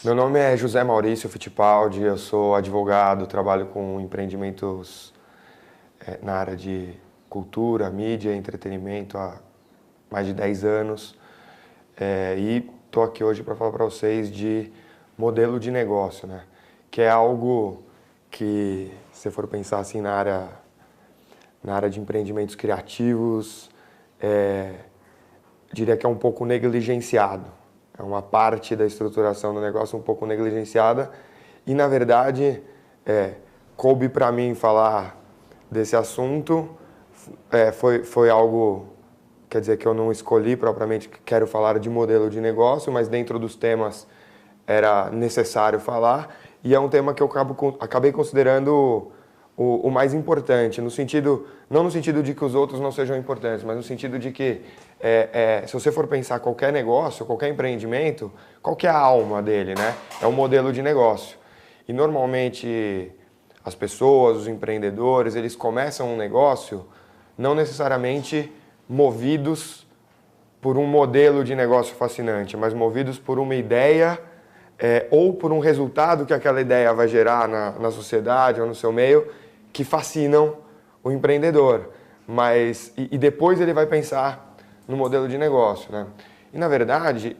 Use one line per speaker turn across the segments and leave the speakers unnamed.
Meu nome é José Maurício Fittipaldi, eu sou advogado, trabalho com empreendimentos na área de cultura, mídia, entretenimento há mais de 10 anos. E estou aqui hoje para falar para vocês de modelo de negócio, né? Que é algo que, se for pensar assim na área de empreendimentos criativos, diria que é um pouco negligenciado. É uma parte da estruturação do negócio um pouco negligenciada e, na verdade, coube para mim falar desse assunto. Foi algo, quer dizer, que eu não escolhi propriamente, quero falar de modelo de negócio, mas dentro dos temas era necessário falar. E é um tema que eu acabei considerando o mais importante, não no sentido de que os outros não sejam importantes, mas no sentido de que, se você for pensar qualquer negócio, qualquer empreendimento, qual que é a alma dele, né? É um modelo de negócio. E normalmente as pessoas, os empreendedores, eles começam um negócio não necessariamente movidos por um modelo de negócio fascinante, mas movidos por uma ideia ou por um resultado que aquela ideia vai gerar na sociedade ou no seu meio, que fascinam o empreendedor. E depois ele vai pensar no modelo de negócio, né? E, na verdade,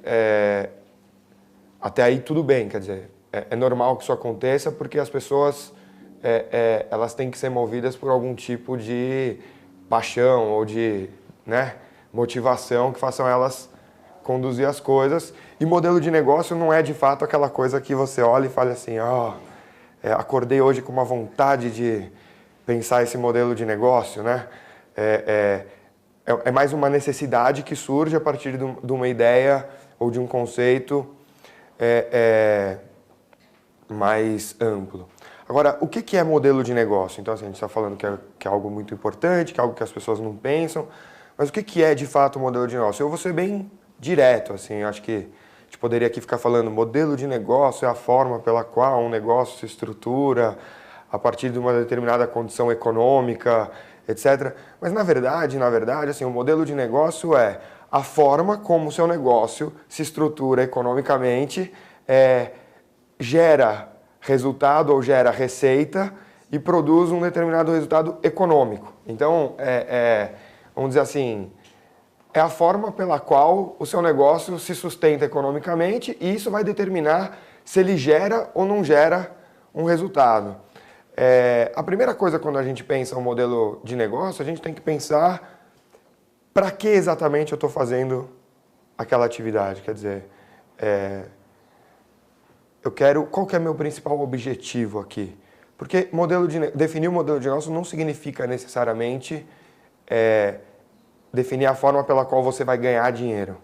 até aí tudo bem, quer dizer, é normal que isso aconteça porque as pessoas elas têm que ser movidas por algum tipo de paixão ou de, né, motivação que façam elas conduzir as coisas. E modelo de negócio não é de fato aquela coisa que você olha e fala assim, acordei hoje com uma vontade de pensar esse modelo de negócio, né? É mais uma necessidade que surge a partir de uma ideia ou de um conceito mais amplo. Agora, o que é modelo de negócio? Então, assim, a gente está falando que é algo muito importante, que é algo que as pessoas não pensam, mas o que é de fato o modelo de negócio? Eu vou ser bem direto, assim, acho que a gente poderia aqui ficar falando modelo de negócio é a forma pela qual um negócio se estrutura a partir de uma determinada condição econômica, etc. Mas na verdade, assim, o modelo de negócio é a forma como o seu negócio se estrutura economicamente, gera resultado ou gera receita e produz um determinado resultado econômico. Então, vamos dizer assim, é a forma pela qual o seu negócio se sustenta economicamente e isso vai determinar se ele gera ou não gera um resultado. A primeira coisa quando a gente pensa um modelo de negócio, a gente tem que pensar para que exatamente eu estou fazendo aquela atividade. Quer dizer, qual que é meu principal objetivo aqui? Porque definir o modelo de negócio não significa necessariamente definir a forma pela qual você vai ganhar dinheiro,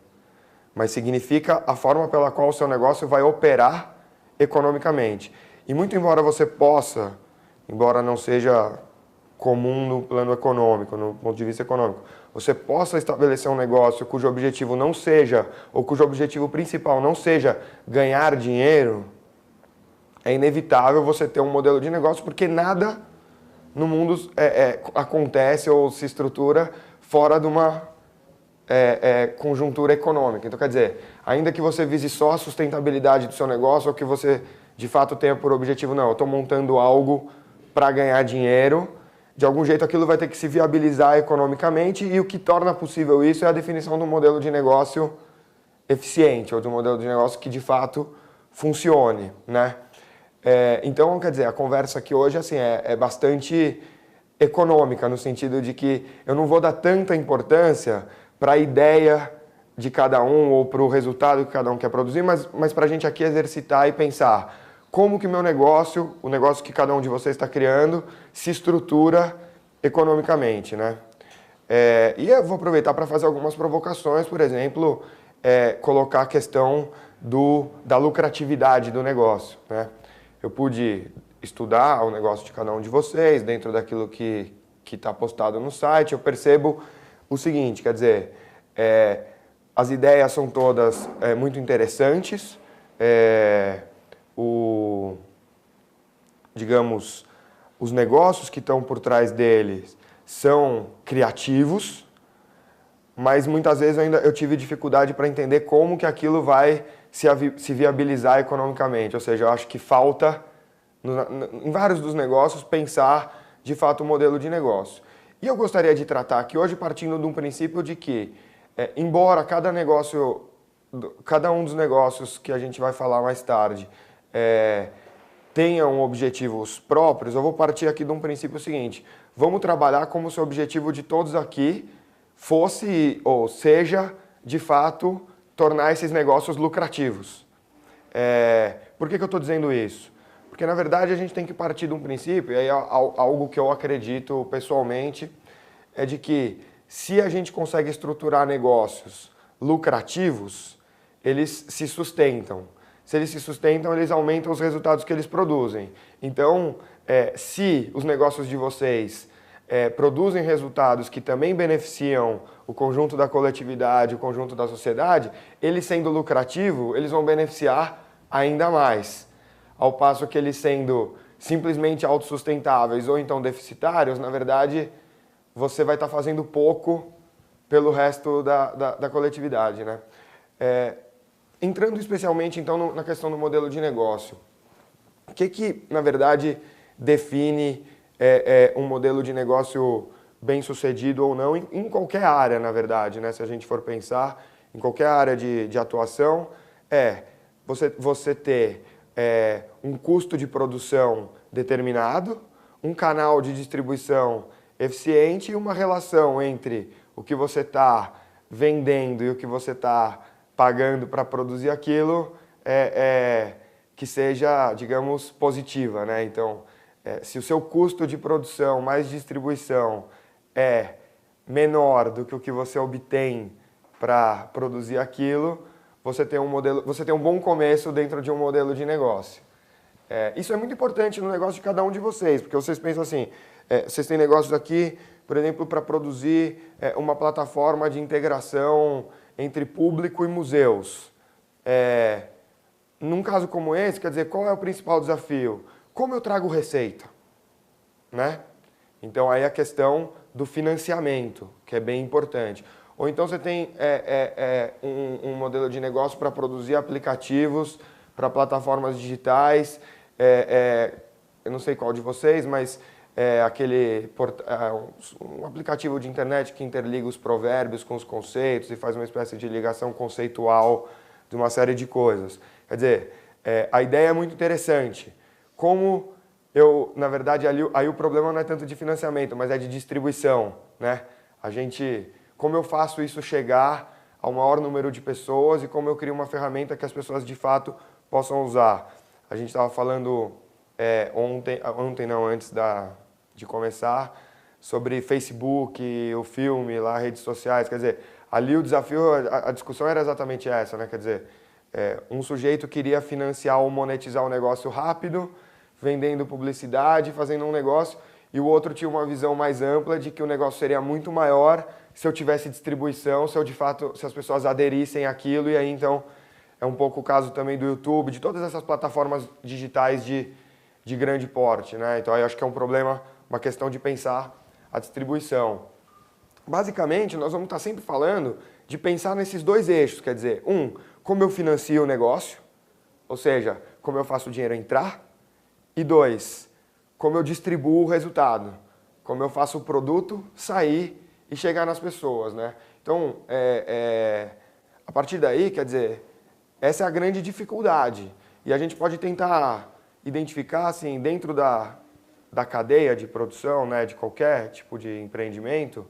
mas significa a forma pela qual o seu negócio vai operar economicamente. E muito embora você possa, embora não seja comum no plano econômico, no ponto de vista econômico, você possa estabelecer um negócio cujo objetivo não seja, ou cujo objetivo principal não seja ganhar dinheiro, é inevitável você ter um modelo de negócio, porque nada no mundo acontece ou se estrutura fora de uma conjuntura econômica. Então, quer dizer, ainda que você vise só a sustentabilidade do seu negócio, ou que você de fato tenha por objetivo, não, eu estou montando algo para ganhar dinheiro, de algum jeito aquilo vai ter que se viabilizar economicamente, e o que torna possível isso é a definição de um modelo de negócio eficiente, ou de um modelo de negócio que de fato funcione, né? Então, quer dizer, a conversa aqui hoje assim, é bastante econômica, no sentido de que eu não vou dar tanta importância para a ideia de cada um ou para o resultado que cada um quer produzir, mas para a gente aqui exercitar e pensar como que o negócio que cada um de vocês está criando, se estrutura economicamente, né? E eu vou aproveitar para fazer algumas provocações, por exemplo, colocar a questão da lucratividade do negócio, né? Eu pude estudar o negócio de cada um de vocês, dentro daquilo que está postado no site, eu percebo o seguinte, quer dizer, as ideias são todas muito interessantes, digamos, os negócios que estão por trás deles são criativos, mas muitas vezes eu tive dificuldade para entender como que aquilo vai se viabilizar economicamente. Ou seja, eu acho que falta, em vários dos negócios, pensar de fato o modelo de negócio. E eu gostaria de tratar aqui hoje partindo de um princípio de que, embora cada um dos negócios que a gente vai falar mais tarde tenham objetivos próprios, eu vou partir aqui de um princípio seguinte: vamos trabalhar como se o objetivo de todos aqui fosse ou seja, de fato, tornar esses negócios lucrativos. Por que eu estou dizendo isso? Porque, na verdade, a gente tem que partir de um princípio, e aí algo que eu acredito pessoalmente, é de que se a gente consegue estruturar negócios lucrativos, eles se sustentam. Se eles se sustentam, eles aumentam os resultados que eles produzem. Então, se os negócios de vocês produzem resultados que também beneficiam o conjunto da coletividade, o conjunto da sociedade, eles sendo lucrativo, eles vão beneficiar ainda mais. Ao passo que eles sendo simplesmente autossustentáveis ou então deficitários, na verdade, você vai estar fazendo pouco pelo resto da coletividade, né? Entrando especialmente, então, na questão do modelo de negócio. O que na verdade, define um modelo de negócio bem-sucedido ou não em qualquer área, na verdade, né? Se a gente for pensar em qualquer área de atuação, você ter um custo de produção determinado, um canal de distribuição eficiente e uma relação entre o que você está vendendo e o que você está pagando para produzir aquilo que seja, digamos, positiva, né? Então, se o seu custo de produção mais distribuição é menor do que o que você obtém para produzir aquilo, você tem um bom começo dentro de um modelo de negócio. Isso é muito importante no negócio de cada um de vocês, porque vocês pensam assim, vocês têm negócios aqui, por exemplo, para produzir uma plataforma de integração entre público e museus. Num caso como esse, quer dizer, qual é o principal desafio? Como eu trago receita? Né? Então, aí a questão do financiamento, que é bem importante. Ou então você tem um modelo de negócio para produzir aplicativos para plataformas digitais. Eu não sei qual de vocês, mas um aplicativo de internet que interliga os provérbios com os conceitos e faz uma espécie de ligação conceitual de uma série de coisas. Quer dizer, a ideia é muito interessante. Na verdade, aí o problema não é tanto de financiamento, mas é de distribuição, né? Como eu faço isso chegar ao maior número de pessoas e como eu crio uma ferramenta que as pessoas de fato possam usar. A gente estava falando antes de começar, sobre Facebook, o filme, lá, redes sociais. Quer dizer, ali o desafio, a discussão era exatamente essa, né? Quer dizer, um sujeito queria financiar ou monetizar um negócio rápido, vendendo publicidade, fazendo um negócio, e o outro tinha uma visão mais ampla de que o negócio seria muito maior se eu tivesse distribuição, se as pessoas aderissem àquilo, e aí então é um pouco o caso também do YouTube, de todas essas plataformas digitais de grande porte, né? Então aí eu acho que é um problema, uma questão de pensar a distribuição. Basicamente, nós vamos estar sempre falando de pensar nesses dois eixos, quer dizer, como eu financio o negócio, ou seja, como eu faço o dinheiro entrar, e 2, como eu distribuo o resultado, como eu faço o produto sair e chegar nas pessoas, né? Então, a partir daí, quer dizer, essa é a grande dificuldade. E a gente pode tentar identificar, assim, dentro da cadeia de produção, né, de qualquer tipo de empreendimento,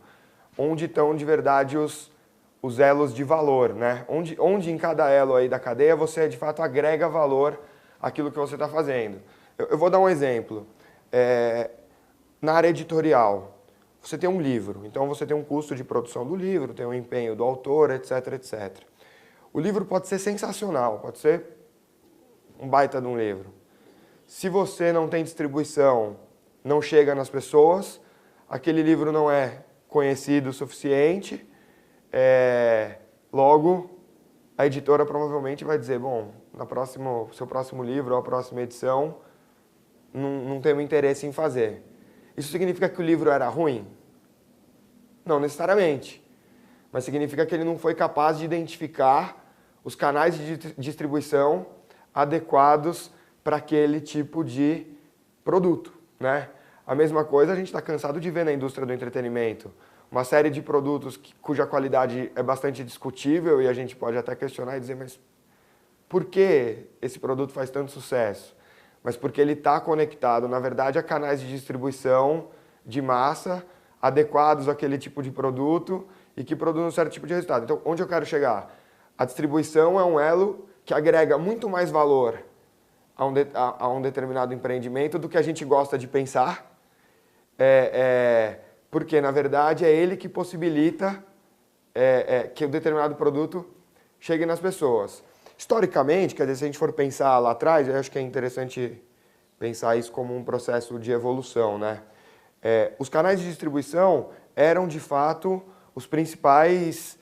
onde estão de verdade os elos de valor, né? Onde em cada elo aí da cadeia você de fato agrega valor àquilo que você está fazendo. Eu vou dar um exemplo. Na área editorial, você tem um livro, então você tem um custo de produção do livro, tem um empenho do autor, etc, etc. O livro pode ser sensacional, pode ser um baita de um livro. Se você não tem distribuição, não chega nas pessoas, aquele livro não é conhecido o suficiente, logo a editora provavelmente vai dizer, bom, seu próximo livro ou a próxima edição não tenho interesse em fazer. Isso significa que o livro era ruim? Não necessariamente. mas significa que ele não foi capaz de identificar os canais de distribuição adequados para aquele tipo de produto, né? A mesma coisa a gente está cansado de ver na indústria do entretenimento. Uma série de produtos cuja qualidade é bastante discutível e a gente pode até questionar e dizer, mas por que esse produto faz tanto sucesso? Mas porque ele está conectado, na verdade, a canais de distribuição de massa adequados àquele tipo de produto e que produzem um certo tipo de resultado. Então, onde eu quero chegar? A distribuição é um elo que agrega muito mais valor a um determinado empreendimento do que a gente gosta de pensar, porque, na verdade, é ele que possibilita que um determinado produto chegue nas pessoas. Historicamente, quer dizer, se a gente for pensar lá atrás, eu acho que é interessante pensar isso como um processo de evolução, né? Os canais de distribuição eram, de fato, os principais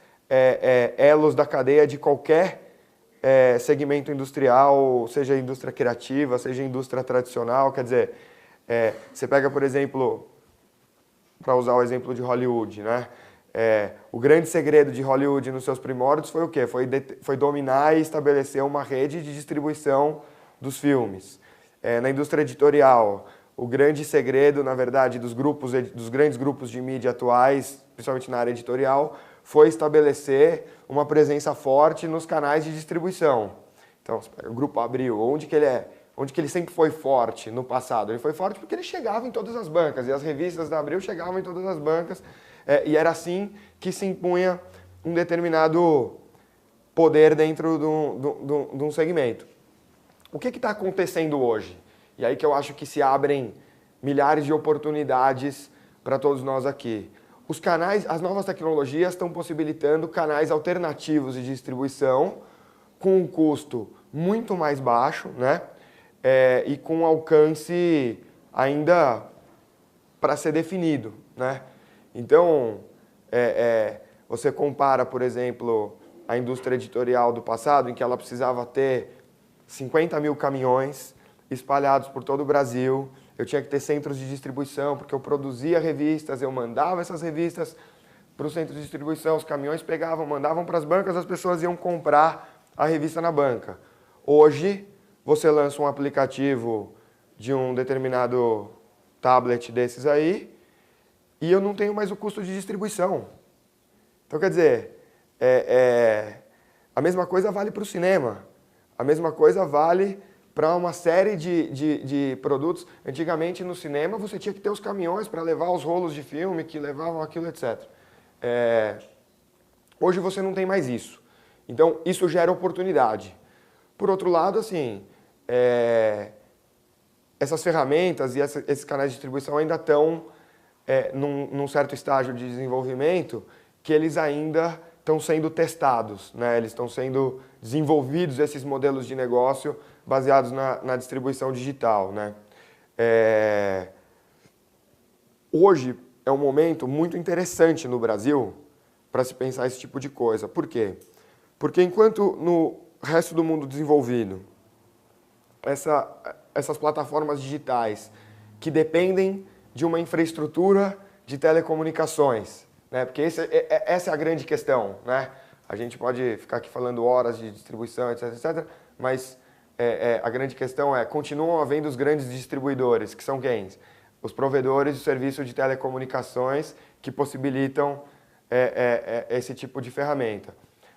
elos da cadeia de qualquer segmento industrial, seja indústria criativa, seja indústria tradicional. Quer dizer, você pega, por exemplo, para usar o exemplo de Hollywood, né? O grande segredo de Hollywood nos seus primórdios foi o quê? Foi dominar e estabelecer uma rede de distribuição dos filmes. Na indústria editorial, o grande segredo, na verdade, dos grandes grupos de mídia atuais, principalmente na área editorial, foi estabelecer uma presença forte nos canais de distribuição. Então, o Grupo Abril, onde que ele sempre foi forte no passado? Ele foi forte porque ele chegava em todas as bancas, e as revistas da Abril chegavam em todas as bancas, e era assim que se impunha um determinado poder dentro de um segmento. O que está acontecendo hoje? E aí que eu acho que se abrem milhares de oportunidades para todos nós aqui. Os canais, as novas tecnologias estão possibilitando canais alternativos de distribuição com um custo muito mais baixo, né? E com um alcance ainda para ser definido, né? Então, você compara, por exemplo, a indústria editorial do passado, em que ela precisava ter 50 mil caminhões espalhados por todo o Brasil. Eu tinha que ter centros de distribuição, porque eu produzia revistas, eu mandava essas revistas para o centro de distribuição, os caminhões pegavam, mandavam para as bancas, as pessoas iam comprar a revista na banca. Hoje, você lança um aplicativo de um determinado tablet desses aí, e eu não tenho mais o custo de distribuição. Então, quer dizer, a mesma coisa vale para o cinema. A mesma coisa vale para uma série de produtos. Antigamente, no cinema, você tinha que ter os caminhões para levar os rolos de filme, que levavam aquilo, etc. Hoje você não tem mais isso. Então, isso gera oportunidade. Por outro lado, assim, essas ferramentas e esses canais de distribuição ainda estão num certo estágio de desenvolvimento que eles ainda estão sendo testados, né? Eles estão sendo desenvolvidos, esses modelos de negócio baseados na distribuição digital, né? Hoje é um momento muito interessante no Brasil para se pensar esse tipo de coisa. Por quê? Porque enquanto no resto do mundo desenvolvido, essas plataformas digitais que dependem de uma infraestrutura de telecomunicações, né? Porque essa é a grande questão, né? A gente pode ficar aqui falando horas de distribuição, etc, etc, mas a grande questão continuam havendo os grandes distribuidores, que são quem? Os provedores de serviço de telecomunicações que possibilitam esse tipo de ferramenta.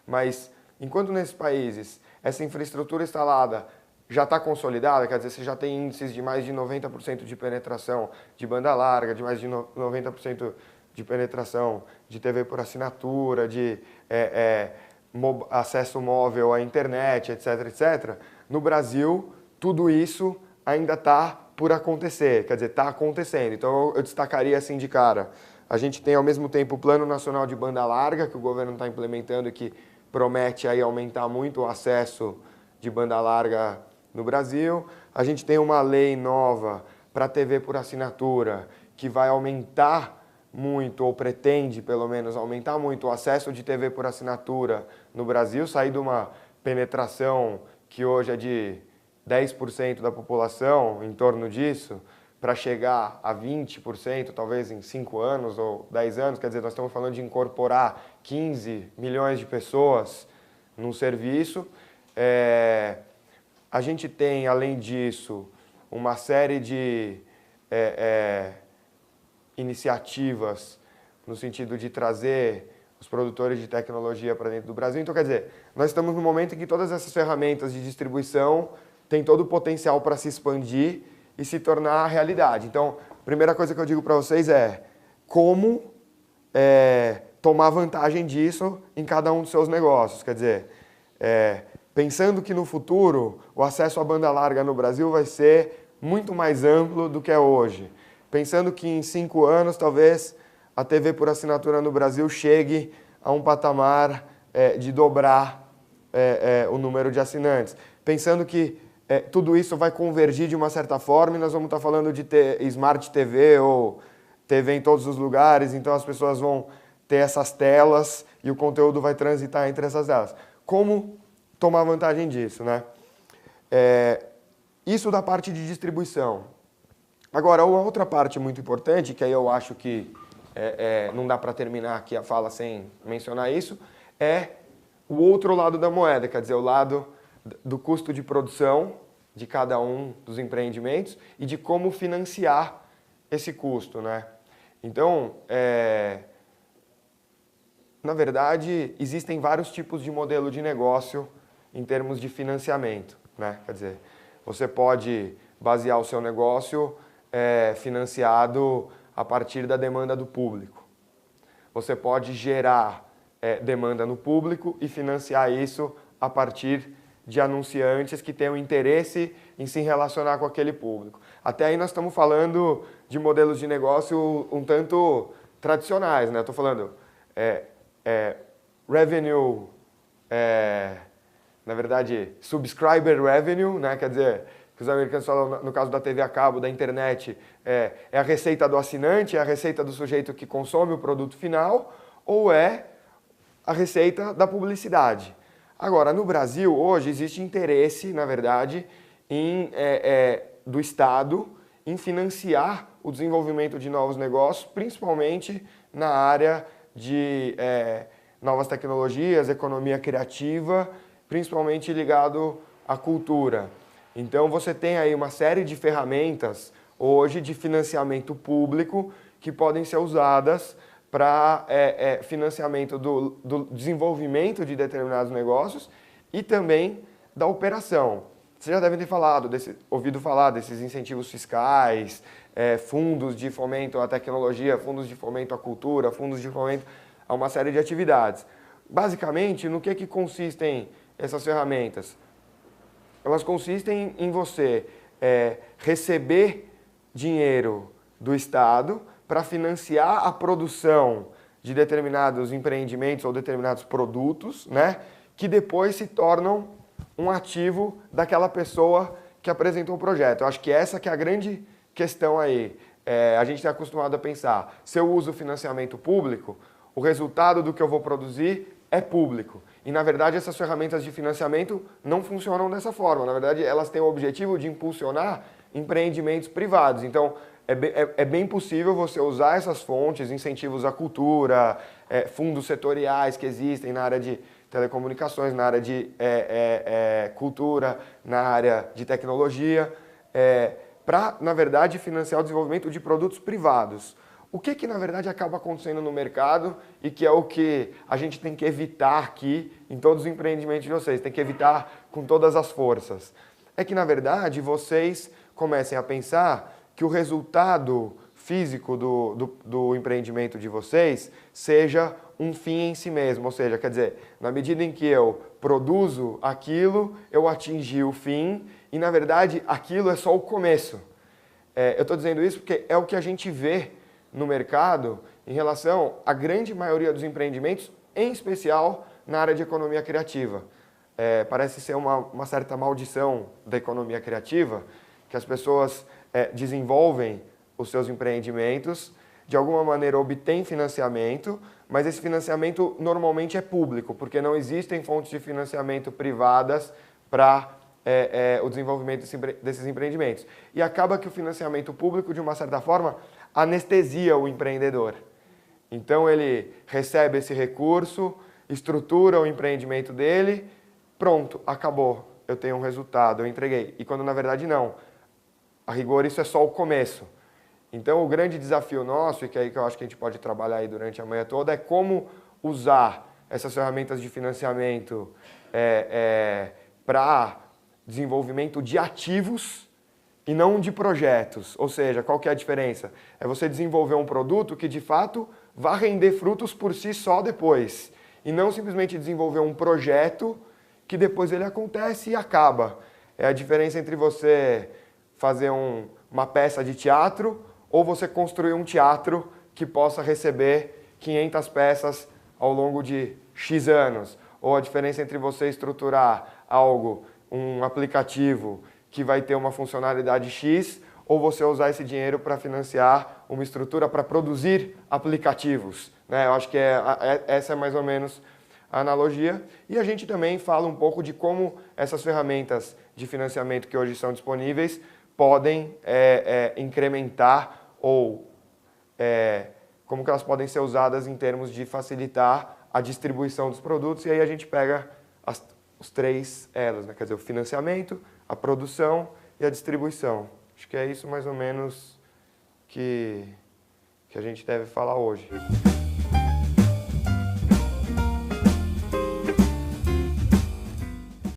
Mas, enquanto nesses países essa infraestrutura instalada já está consolidada, quer dizer, você já tem índices de mais de 90% de penetração de banda larga, de mais de 90% de penetração de TV por assinatura, de acesso móvel à internet, etc, etc. No Brasil, tudo isso ainda está por acontecer, quer dizer, está acontecendo. Então, eu destacaria assim de cara. A gente tem, ao mesmo tempo, o Plano Nacional de Banda Larga, que o governo está implementando e que promete aí aumentar muito o acesso de banda larga no Brasil. A gente tem uma lei nova para TV por assinatura, que vai aumentar muito, ou pretende, pelo menos, aumentar muito o acesso de TV por assinatura no Brasil, sair de uma penetração que hoje é de 10% da população, em torno disso, para chegar a 20%, talvez em 5 anos ou 10 anos. Quer dizer, nós estamos falando de incorporar 15 milhões de pessoas num serviço. A gente tem, além disso, uma série de iniciativas no sentido de trazer os produtores de tecnologia para dentro do Brasil. Então, quer dizer, nós estamos no momento em que todas essas ferramentas de distribuição têm todo o potencial para se expandir e se tornar realidade. Então, a primeira coisa que eu digo para vocês é como tomar vantagem disso em cada um dos seus negócios. Quer dizer, pensando que no futuro o acesso à banda larga no Brasil vai ser muito mais amplo do que é hoje. Pensando que em 5 anos, talvez, a TV por assinatura no Brasil chegue a um patamar de dobrar o número de assinantes. Pensando que tudo isso vai convergir de uma certa forma e nós vamos estar falando de Smart TV ou TV em todos os lugares, então as pessoas vão ter essas telas e o conteúdo vai transitar entre essas telas. Como tomar vantagem disso, né? Isso da parte de distribuição. Agora, uma outra parte muito importante, que aí eu acho que não dá para terminar aqui a fala sem mencionar isso, é o outro lado da moeda, quer dizer, o lado do custo de produção de cada um dos empreendimentos e de como financiar esse custo, né? Então, na verdade, existem vários tipos de modelo de negócio em termos de financiamento, né? Quer dizer, você pode basear o seu negócio financiado a partir da demanda do público. Você pode gerar demanda no público e financiar isso a partir de anunciantes que tenham interesse em se relacionar com aquele público. Até aí nós estamos falando de modelos de negócio um tanto tradicionais, né? Estou falando revenue, na verdade, subscriber revenue, né? Quer dizer, que os americanos falam no caso da TV a cabo, da internet, é a receita do assinante, é a receita do sujeito que consome o produto final, ou é a receita da publicidade. Agora, no Brasil, hoje, existe interesse, na verdade, do Estado em financiar o desenvolvimento de novos negócios, principalmente na área de novas tecnologias, economia criativa, principalmente ligado à cultura. Então, você tem aí uma série de ferramentas hoje de financiamento público que podem ser usadas para financiamento do desenvolvimento de determinados negócios e também da operação. Vocês já devem ter ouvido falar desses incentivos fiscais, fundos de fomento à tecnologia, fundos de fomento à cultura, fundos de fomento a uma série de atividades. Basicamente, no que consistem essas ferramentas? Elas consistem em você receber dinheiro do Estado para financiar a produção de determinados empreendimentos ou determinados produtos, né, que depois se tornam um ativo daquela pessoa que apresentou o projeto. Eu acho que essa que é a grande questão aí. A gente está acostumado a pensar, se eu uso financiamento público, o resultado do que eu vou produzir é público. E, na verdade, essas ferramentas de financiamento não funcionam dessa forma. Na verdade, elas têm o objetivo de impulsionar empreendimentos privados. Então, é bem possível você usar essas fontes, incentivos à cultura, fundos setoriais que existem na área de telecomunicações, na área de cultura, na área de tecnologia, para, na verdade, financiar o desenvolvimento de produtos privados. O que, na verdade, acaba acontecendo no mercado e que é o que a gente tem que evitar aqui em todos os empreendimentos de vocês, tem que evitar com todas as forças? É que, na verdade, vocês comecem a pensar que o resultado físico do empreendimento de vocês seja um fim em si mesmo. Ou seja, quer dizer, na medida em que eu produzo aquilo, eu atingi o fim e, na verdade, aquilo é só o começo. Eu estou dizendo isso porque é o que a gente vê no mercado em relação à grande maioria dos empreendimentos, em especial na área de economia criativa. Parece ser uma certa maldição da economia criativa, que as pessoas desenvolvem os seus empreendimentos, de alguma maneira obtêm financiamento, mas esse financiamento normalmente é público, porque não existem fontes de financiamento privadas para o desenvolvimento desses empreendimentos. E acaba que o financiamento público, de uma certa forma, anestesia o empreendedor. Então ele recebe esse recurso, estrutura o empreendimento dele, pronto, acabou, eu tenho um resultado, eu entreguei. E quando na verdade não, a rigor isso é só o começo. Então o grande desafio nosso, e que é aí que eu acho que a gente pode trabalhar aí durante a manhã toda, é como usar essas ferramentas de financiamento para desenvolvimento de ativos e não de projetos. Ou seja, qual que é a diferença? É você desenvolver um produto que de fato vá render frutos por si só depois. E não simplesmente desenvolver um projeto que depois ele acontece e acaba. É a diferença entre você fazer uma peça de teatro ou você construir um teatro que possa receber 500 peças ao longo de X anos. Ou a diferença entre você estruturar algo, um aplicativo que vai ter uma funcionalidade X, ou você usar esse dinheiro para financiar uma estrutura para produzir aplicativos. Né? Eu acho que essa é mais ou menos a analogia. E a gente também fala um pouco de como essas ferramentas de financiamento que hoje são disponíveis podem incrementar ou como que elas podem ser usadas em termos de facilitar a distribuição dos produtos. E aí a gente pega os três elos, né? Quer dizer, o financiamento, a produção e a distribuição. Acho que é isso mais ou menos que a gente deve falar hoje.